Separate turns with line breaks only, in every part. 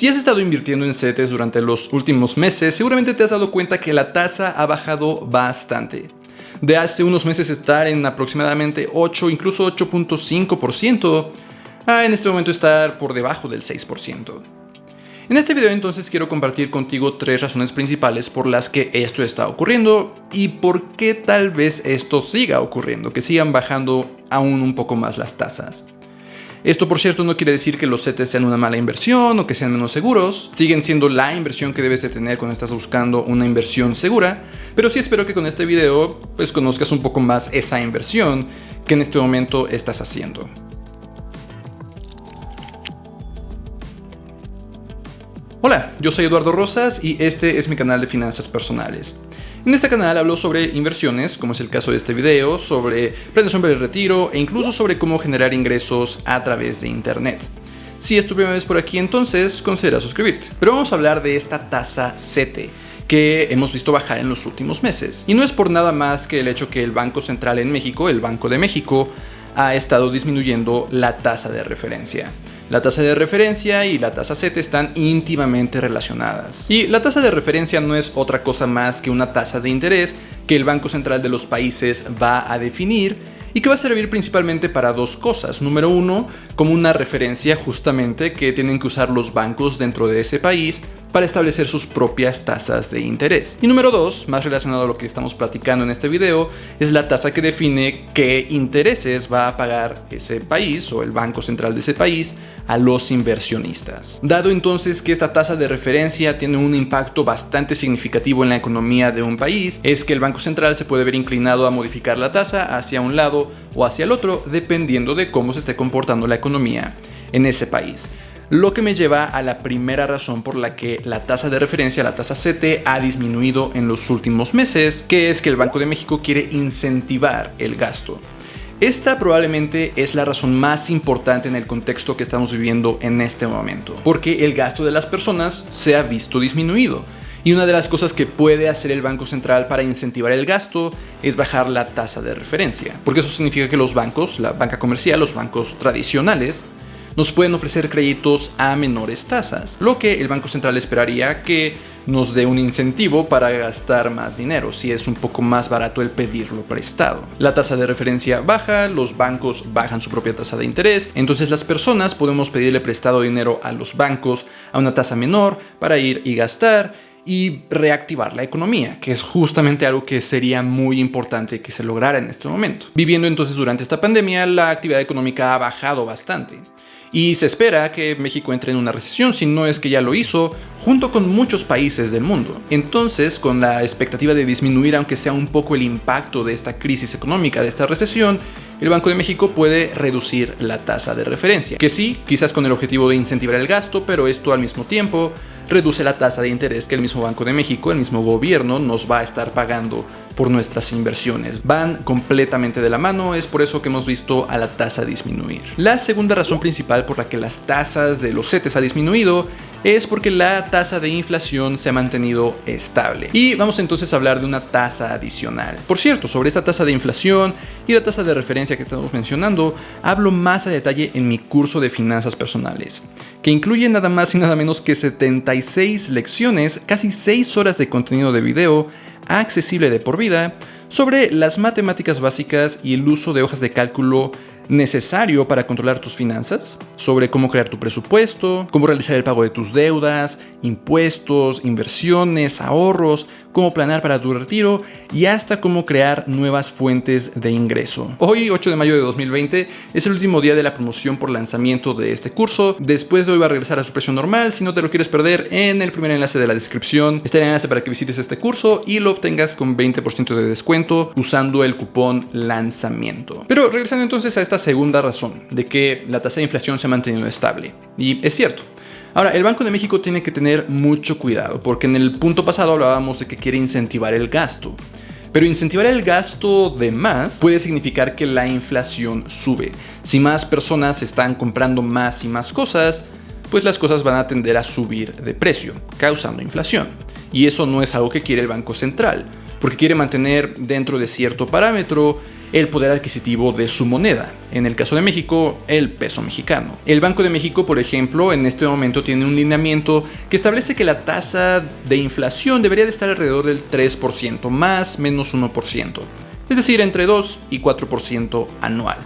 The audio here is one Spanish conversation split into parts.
Si has estado invirtiendo en CETES durante los últimos meses, seguramente te has dado cuenta que la tasa ha bajado bastante. De hace unos meses estar en aproximadamente 8, incluso 8.5%, a en este momento estar por debajo del 6%. En este video entonces quiero compartir contigo 3 razones principales por las que esto está ocurriendo y por qué tal vez esto siga ocurriendo, que sigan bajando aún un poco más las tasas. Esto, por cierto, no quiere decir que los CETES sean una mala inversión o que sean menos seguros. Siguen siendo la inversión que debes de tener cuando estás buscando una inversión segura, pero sí espero que con este video pues conozcas un poco más esa inversión que en este momento estás haciendo. Hola, yo soy Eduardo Rosas y este es mi canal de finanzas personales. En este canal hablo sobre inversiones, como es el caso de este video, sobre planeación para el retiro e incluso sobre cómo generar ingresos a través de internet. Si es tu primera vez por aquí, entonces considera suscribirte. Pero vamos a hablar de esta tasa CETE que hemos visto bajar en los últimos meses. Y no es por nada más que el hecho que el Banco Central en México, el Banco de México, ha estado disminuyendo la tasa de referencia. La tasa de referencia y la tasa CETE están íntimamente relacionadas. Y la tasa de referencia no es otra cosa más que una tasa de interés que el Banco Central de los países va a definir y que va a servir principalmente para dos cosas. Número uno, como una referencia justamente que tienen que usar los bancos dentro de ese país para establecer sus propias tasas de interés. Y número dos, más relacionado a lo que estamos platicando en este video, es la tasa que define qué intereses va a pagar ese país o el Banco Central de ese país a los inversionistas. Dado entonces que esta tasa de referencia tiene un impacto bastante significativo en la economía de un país, es que el Banco Central se puede ver inclinado a modificar la tasa hacia un lado o hacia el otro, dependiendo de cómo se esté comportando la economía en ese país. Lo que me lleva a la primera razón por la que la tasa de referencia, la tasa CETE, ha disminuido en los últimos meses, que es que el Banco de México quiere incentivar el gasto. Esta probablemente es la razón más importante en el contexto que estamos viviendo en este momento, porque el gasto de las personas se ha visto disminuido. Y una de las cosas que puede hacer el Banco Central para incentivar el gasto es bajar la tasa de referencia, porque eso significa que los bancos, la banca comercial, los bancos tradicionales, nos pueden ofrecer créditos a menores tasas, lo que el Banco Central esperaría que nos dé un incentivo para gastar más dinero, si es un poco más barato el pedirlo prestado. La tasa de referencia baja, los bancos bajan su propia tasa de interés, entonces las personas podemos pedirle prestado dinero a los bancos a una tasa menor para ir y gastar y reactivar la economía, que es justamente algo que sería muy importante que se lograra en este momento. Viviendo entonces durante esta pandemia, la actividad económica ha bajado bastante. Y se espera que México entre en una recesión, si no es que ya lo hizo, junto con muchos países del mundo. Entonces, con la expectativa de disminuir aunque sea un poco el impacto de esta crisis económica, de esta recesión, el Banco de México puede reducir la tasa de referencia. Que sí, quizás con el objetivo de incentivar el gasto, pero esto al mismo tiempo reduce la tasa de interés que el mismo Banco de México, el mismo gobierno, nos va a estar pagando por nuestras inversiones. Van completamente de la mano, es por eso que hemos visto a la tasa disminuir. La segunda razón principal por la que las tasas de los CETES ha disminuido es porque la tasa de inflación se ha mantenido estable. Y vamos entonces a hablar de una tasa adicional. Por cierto, sobre esta tasa de inflación y la tasa de referencia que estamos mencionando, hablo más a detalle en mi curso de finanzas personales, que incluye nada más y nada menos que 76 lecciones, casi 6 horas de contenido de video accesible de por vida sobre las matemáticas básicas y el uso de hojas de cálculo necesario para controlar tus finanzas, sobre cómo crear tu presupuesto, cómo realizar el pago de tus deudas, impuestos, inversiones, ahorros, cómo planear para tu retiro y hasta cómo crear nuevas fuentes de ingreso. Hoy, 8 de mayo de 2020, es el último día de la promoción por lanzamiento de este curso. Después de hoy va a regresar a su precio normal. Si no te lo quieres perder, en el primer enlace de la descripción está el enlace para que visites este curso y lo obtengas con 20% de descuento usando el cupón lanzamiento. Pero regresando entonces a esta segunda razón de que la tasa de inflación se ha mantenido estable. Y es cierto. Ahora, el Banco de México tiene que tener mucho cuidado, porque en el punto pasado hablábamos de que quiere incentivar el gasto. Pero incentivar el gasto de más puede significar que la inflación sube. Si más personas están comprando más y más cosas, pues las cosas van a tender a subir de precio, causando inflación. Y eso no es algo que quiere el Banco Central. porque quiere mantener dentro de cierto parámetro el poder adquisitivo de su moneda. En el caso de México, el peso mexicano. El Banco de México, por ejemplo, en este momento tiene un lineamiento que establece que la tasa de inflación debería de estar alrededor del 3%, más menos 1%. Es decir, entre 2 y 4% anual.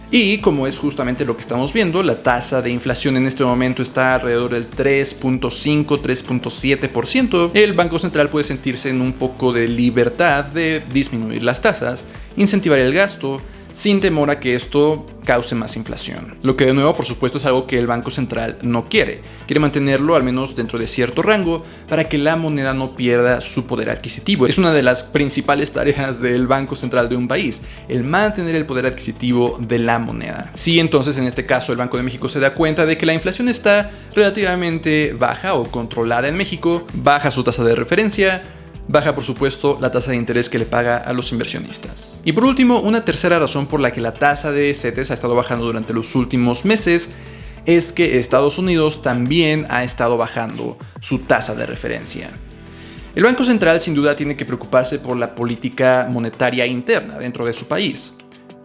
Y como es justamente lo que estamos viendo, la tasa de inflación en este momento está alrededor del 3.5-3.7%. El Banco Central puede sentirse en un poco de libertad de disminuir las tasas, incentivar el gasto, sin temor a que esto cause más inflación. Lo que de nuevo, por supuesto, es algo que el Banco Central no quiere. Quiere mantenerlo al menos dentro de cierto rango para que la moneda no pierda su poder adquisitivo. Es una de las principales tareas del Banco Central de un país, el mantener el poder adquisitivo de la moneda. Si entonces en este caso el Banco de México se da cuenta de que la inflación está relativamente baja o controlada en México, baja su tasa de referencia, baja por supuesto la tasa de interés que le paga a los inversionistas. Y por último, una tercera razón por la que la tasa de CETES ha estado bajando durante los últimos meses es que Estados Unidos también ha estado bajando su tasa de referencia. El Banco Central sin duda tiene que preocuparse por la política monetaria interna dentro de su país,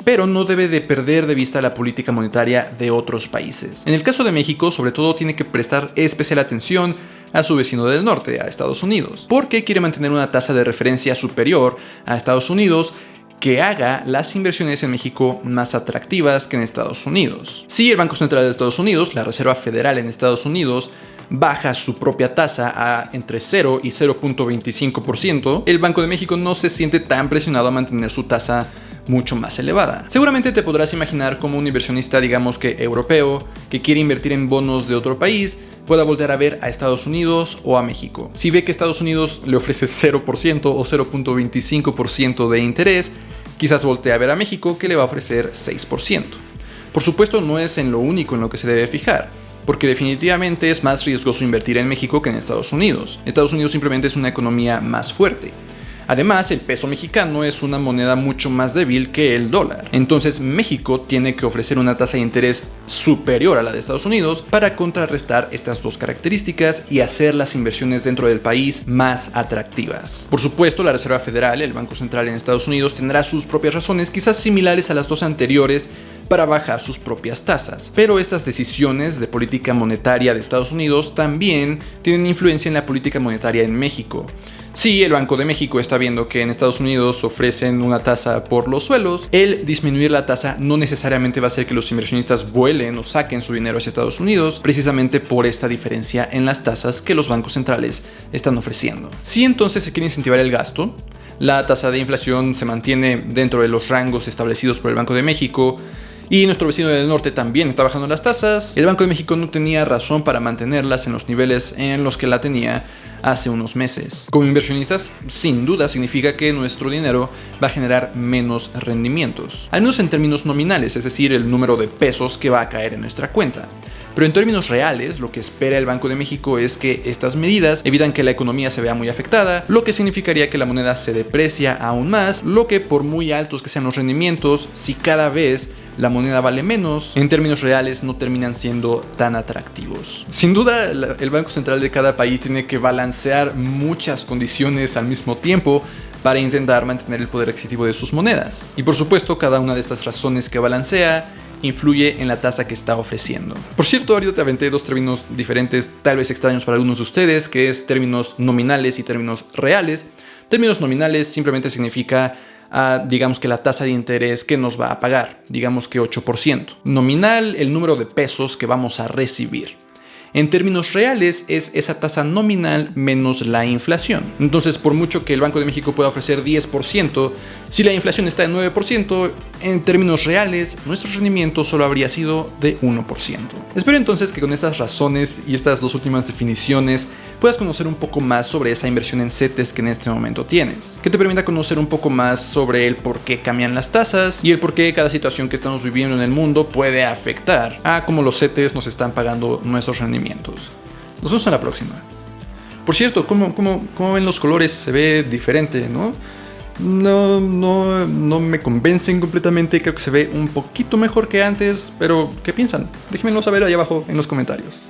pero no debe de perder de vista la política monetaria de otros países. En el caso de México, sobre todo, tiene que prestar especial atención a su vecino del norte, a Estados Unidos, porque quiere mantener una tasa de referencia superior a Estados Unidos que haga las inversiones en México más atractivas que en Estados Unidos. Si el Banco Central de Estados Unidos, la Reserva Federal en Estados Unidos, baja su propia tasa a entre 0 y 0.25%, el Banco de México no se siente tan presionado a mantener su tasa mucho más elevada. Seguramente te podrás imaginar como un inversionista, digamos que europeo, que quiere invertir en bonos de otro país, pueda voltear a ver a Estados Unidos o a México. Si ve que Estados Unidos le ofrece 0% o 0.25% de interés, quizás voltee a ver a México, que le va a ofrecer 6%. Por supuesto, no es en lo único en lo que se debe fijar, porque definitivamente es más riesgoso invertir en México que en Estados Unidos. Estados Unidos simplemente es una economía más fuerte. Además, el peso mexicano es una moneda mucho más débil que el dólar. Entonces, México tiene que ofrecer una tasa de interés superior a la de Estados Unidos para contrarrestar estas dos características y hacer las inversiones dentro del país más atractivas. Por supuesto, la Reserva Federal, el Banco Central en Estados Unidos, tendrá sus propias razones, quizás similares a las dos anteriores, para bajar sus propias tasas. Pero estas decisiones de política monetaria de Estados Unidos también tienen influencia en la política monetaria en México. Si el Banco de México está viendo que en Estados Unidos ofrecen una tasa por los suelos, el disminuir la tasa no necesariamente va a hacer que los inversionistas vuelen o saquen su dinero hacia Estados Unidos, precisamente por esta diferencia en las tasas que los bancos centrales están ofreciendo. Si entonces se quiere incentivar el gasto, la tasa de inflación se mantiene dentro de los rangos establecidos por el Banco de México, y nuestro vecino del norte también está bajando las tasas. El Banco de México no tenía razón para mantenerlas en los niveles en los que la tenía hace unos meses. Como inversionistas, sin duda significa que nuestro dinero va a generar menos rendimientos, al menos en términos nominales, es decir, el número de pesos que va a caer en nuestra cuenta. Pero en términos reales, lo que espera el Banco de México es que estas medidas evitan que la economía se vea muy afectada, lo que significaría que la moneda se deprecia aún más, lo que por muy altos que sean los rendimientos, si cada vez la moneda vale menos, en términos reales no terminan siendo tan atractivos. Sin duda, el Banco Central de cada país tiene que balancear muchas condiciones al mismo tiempo para intentar mantener el poder adquisitivo de sus monedas. Y por supuesto, cada una de estas razones que balancea influye en la tasa que está ofreciendo. Por cierto, ahorita te aventé dos términos diferentes, tal vez extraños para algunos de ustedes, que es términos nominales y términos reales. Términos nominales simplemente significa digamos que la tasa de interés que nos va a pagar, digamos que 8%. Nominal, el número de pesos que vamos a recibir. En términos reales es esa tasa nominal menos la inflación. Entonces, por mucho que el Banco de México pueda ofrecer 10%, si la inflación está en 9%, en términos reales, nuestro rendimiento solo habría sido de 1%. Espero entonces que con estas razones y estas dos últimas definiciones puedas conocer un poco más sobre esa inversión en CETES que en este momento tienes, que te permita conocer un poco más sobre el por qué cambian las tasas y el por qué cada situación que estamos viviendo en el mundo puede afectar a cómo los CETES nos están pagando nuestros rendimientos. Nos vemos en la próxima. Por cierto, ¿cómo ven los colores? Se ve diferente, ¿no? No me convencen completamente, creo que se ve un poquito mejor que antes, pero ¿qué piensan? Déjenmelo saber ahí abajo en los comentarios.